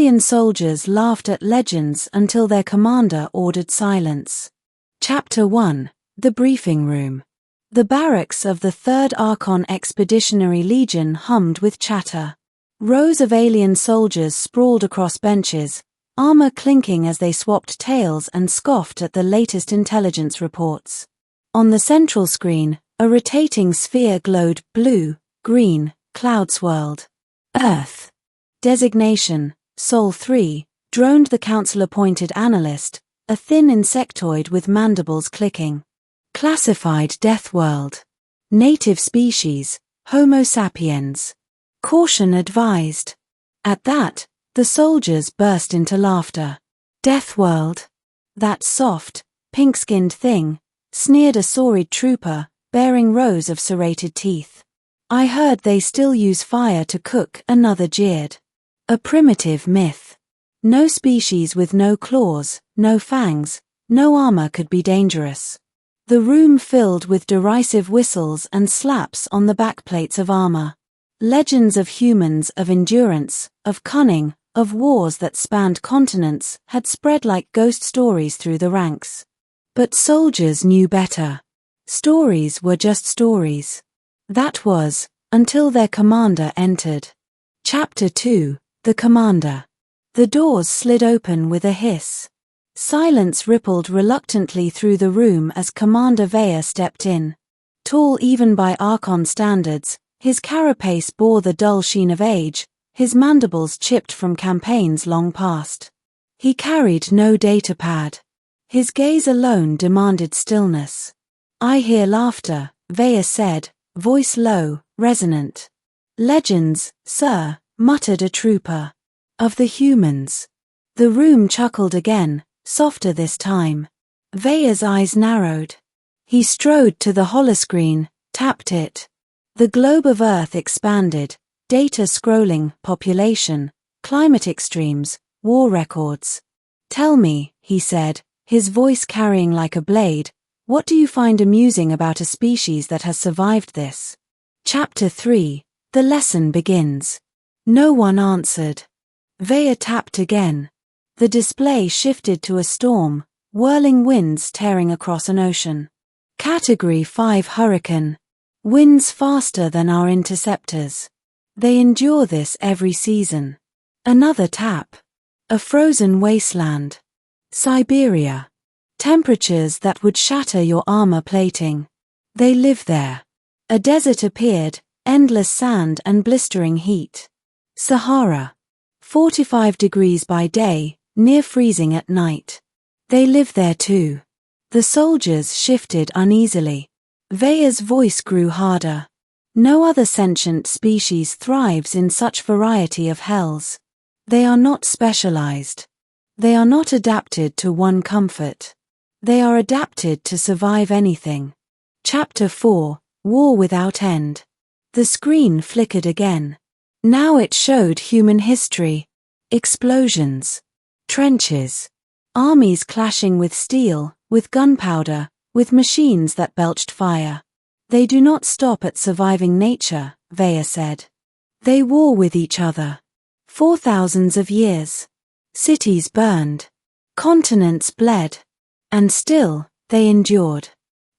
Alien soldiers laughed at legends until their commander ordered silence. Chapter 1. The Briefing Room. The barracks of the 3rd Arkan Expeditionary Legion hummed with chatter. Rows of alien soldiers sprawled across benches, armor clinking as they swapped tales and scoffed at the latest intelligence reports. On the central screen, a rotating sphere glowed blue, green, cloud-swirled. Earth. Designation, Sol 3, droned the council-appointed analyst, a thin insectoid with mandibles clicking. Classified deathworld. Native species, Homo sapiens. Caution advised. At that, the soldiers burst into laughter. Deathworld. That soft, pink-skinned thing, sneered a saurid trooper, bearing rows of serrated teeth. I heard they still use fire to cook, another jeered. A primitive myth. No species with no claws, no fangs, no armor could be dangerous. The room filled with derisive whistles and slaps on the backplates of armor. Legends of humans, of endurance, of cunning, of wars that spanned continents had spread like ghost stories through the ranks. But soldiers knew better. Stories were just stories. That was, until their commander entered. Chapter 2. The Commander. The doors slid open with a hiss. Silence rippled reluctantly through the room as Commander Veya stepped in. Tall even by Archon standards, his carapace bore the dull sheen of age, his mandibles chipped from campaigns long past. He carried no datapad. His gaze alone demanded stillness. I hear laughter, Veya said, voice low, resonant. Legends, sir, muttered a trooper. Of the humans. The room chuckled again, softer this time. Veya's eyes narrowed. He strode to the holoscreen, tapped it. The globe of Earth expanded, data scrolling, population, climate extremes, war records. Tell me, he said, his voice carrying like a blade, what do you find amusing about a species that has survived this? Chapter 3. The lesson begins. No one answered. Veya tapped again. The display shifted to a storm, whirling winds tearing across an ocean. Category 5 hurricane. Winds faster than our interceptors. They endure this every season. Another tap. A frozen wasteland. Siberia. Temperatures that would shatter your armor plating. They live there. A desert appeared, endless sand and blistering heat. Sahara. 45 degrees by day, near freezing at night. They live there too. The soldiers shifted uneasily. Veya's voice grew harder. No other sentient species thrives in such variety of hells. They are not specialized. They are not adapted to one comfort. They are adapted to survive anything. Chapter 4. War Without End. The screen flickered again. Now it showed human history. Explosions. Trenches. Armies clashing with steel, with gunpowder, with machines that belched fire. They do not stop at surviving nature, Veya said. They war with each other. For thousands of years. Cities burned. Continents bled. And still, they endured.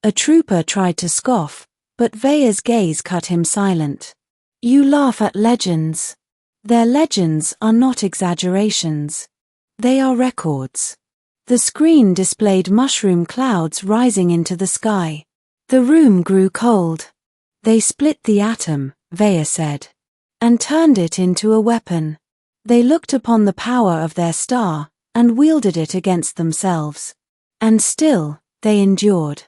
A trooper tried to scoff, but Veya's gaze cut him silent. You laugh at legends. Their legends are not exaggerations. They are records. The screen displayed mushroom clouds rising into the sky. The room grew cold. They split the atom, Veya said, and turned it into a weapon. They looked upon the power of their star, and wielded it against themselves. And still, they endured.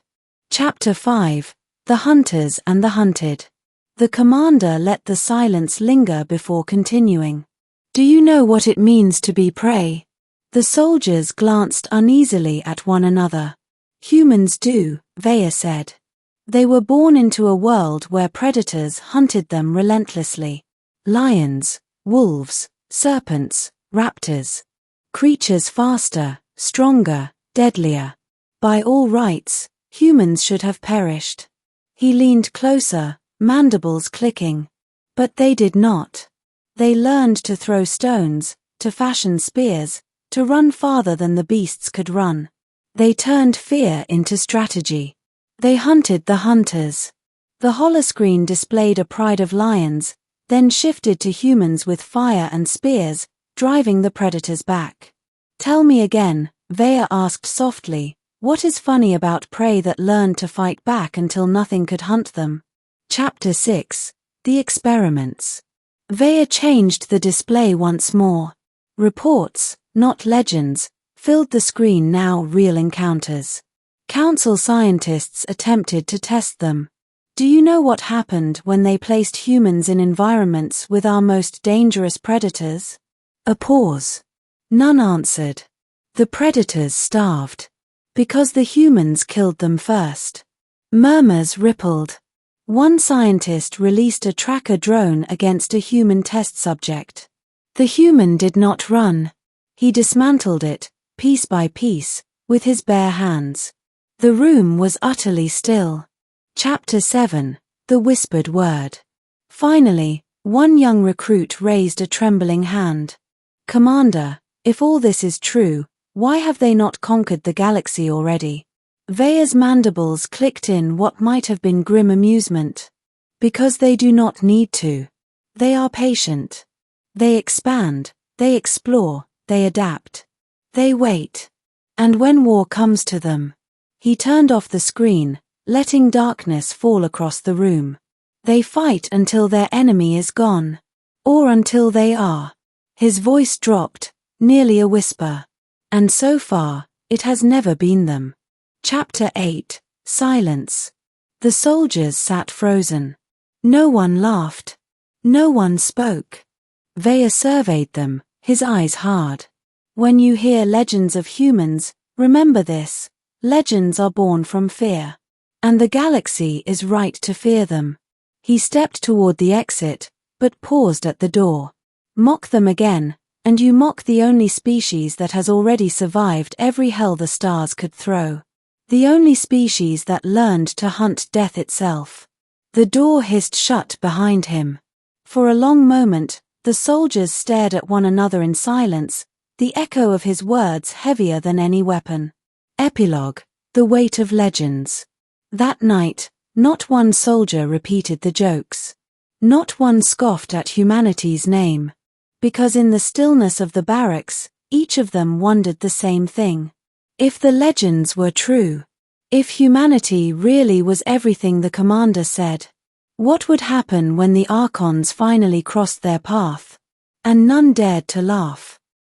Chapter 5. The Hunters and the Hunted. The commander let the silence linger before continuing. Do you know what it means to be prey? The soldiers glanced uneasily at one another. Humans do, Veya said. They were born into a world where predators hunted them relentlessly. Lions, wolves, serpents, raptors. Creatures faster, stronger, deadlier. By all rights, humans should have perished. He leaned closer, mandibles clicking. But they did not. They learned to throw stones, to fashion spears, to run farther than the beasts could run. They turned fear into strategy. They hunted the hunters. The holoscreen displayed a pride of lions, then shifted to humans with fire and spears, driving the predators back. Tell me again, Vaya asked softly, what is funny about prey that learned to fight back until nothing could hunt them? Chapter 6. The Experiments. Vaya changed the display once more. Reports, not legends, filled the screen, now real encounters. Council scientists attempted to test them. Do you know what happened when they placed humans in environments with our most dangerous predators? A pause. None answered. The predators starved. Because the humans killed them first. Murmurs rippled. One scientist released a tracker drone against a human test subject. The human did not run. He dismantled it, piece by piece, with his bare hands. The room was utterly still. Chapter 7. The Whispered Word. Finally, one young recruit raised a trembling hand. Commander, if all this is true, why have they not conquered the galaxy already? Vaya's mandibles clicked in what might have been grim amusement. Because they do not need to. They are patient. They expand, they explore, they adapt. They wait. And when war comes to them. He turned off the screen, letting darkness fall across the room. They fight until their enemy is gone. Or until they are. His voice dropped, nearly a whisper. And so far, it has never been them. Chapter 8. Silence. The soldiers sat frozen. No one laughed. No one spoke. Vaya surveyed them, his eyes hard. When you hear legends of humans, remember this. Legends are born from fear. And the galaxy is right to fear them. He stepped toward the exit, but paused at the door. Mock them again, and you mock the only species that has already survived every hell the stars could throw. The only species that learned to hunt death itself. The door hissed shut behind him. For a long moment, the soldiers stared at one another in silence, the echo of his words heavier than any weapon. Epilogue. The Weight of Legends. That night, not one soldier repeated the jokes. Not one scoffed at humanity's name. Because in the stillness of the barracks, each of them wondered the same thing. If the legends were true, if humanity really was everything the commander said, what would happen when the Archons finally crossed their path? And none dared to laugh.